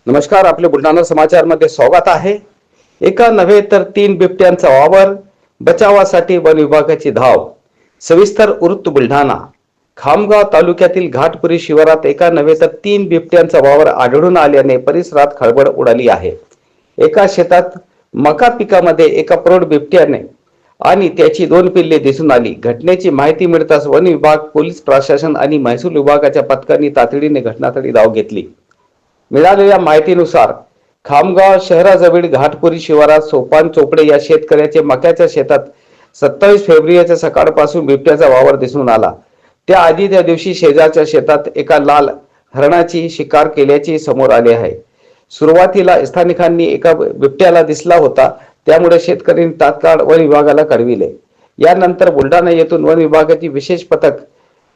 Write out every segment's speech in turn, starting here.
नमस्कार, आपले बुलढाणा समाचार मध्ये स्वागत आहे। एका नव्हे तर 3 बिबट्यांचा वावर, बचावासाठी वन विभागाची धाव। सविस्तर वृत्त बुलढाणा। खामगाव तालुक्यातील घाटपुरी शिवारात एका नव्हे तर 3 बिबट्यांचा वावर आढळून आल्याने परिसरात खळबळ उडाली आहे। एका शेतात मका पिकामध्ये एका प्रौढ बिबट्याने आणि त्याची 2 पिल्ले दिसून आली। घटनेची माहिती मिळताच वन विभाग, पोलीस प्रशासन आणि महसूल विभागाच्या पथकांनी तातडीने घटनास्थळी धाव घेतली। मिळालेल्या माहितीनुसार खामगाव शहराजवळ घाटपुरी शिवारात सोपान चोपडे या शेतकऱ्याचे मक्याच्या शेतात 27 फेब्रुवारीच्या सकाळपासून बिबट्याचा वावर दिसून आला। त्याआधी त्या दिवशी शेजारच्या शेतात एका लाल हरणाची शिकार केल्याचे समोर आले आहे। सुरुवातीला स्थानिकांनी एका बिबट्याला दिसला होता, त्यामुळे शेतकऱ्यांनी तात्काळ वन विभागाला कळविले। यानंतर बुलढाणा येथून वन विभागाची विशेष पथक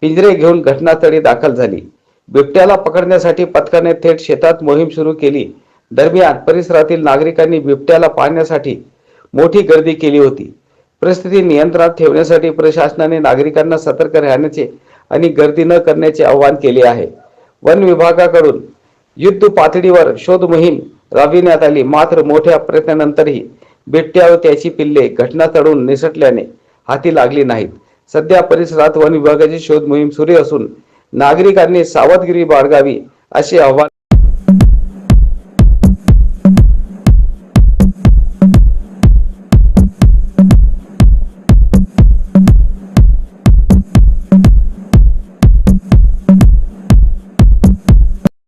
पिंजरे घेऊन घटनास्थळी दाखल झाली। बिबट्याला पकडण्यासाठी पथकाने थेट शेतात मोहीम सुरू केली। दरम्यान परिसरातील नागरिकांनी बिबट्याला पाहण्यासाठी मोठी गर्दी केली होती। परिस्थिती नियंत्रणात ठेवण्यासाठी प्रशासनाने नागरिकांना सतर्क राहण्याचे आणि गर्दी न करण्याचे आवाहन केले आहे। वन विभागाकडून युद्ध पातळीवर शोध मोहीम राबविण्यात आली, मात्र मोठ्या प्रयत्नानंतरही बिबट्या व त्याची पिल्ले घटनास्थळावरून निसटल्याने हाती लागली नाहीत। सध्या परिसरात वन विभागाची शोध मोहीम सुरू असून नागरिकांनी सावधगिरी बाळगावी असे आवाहन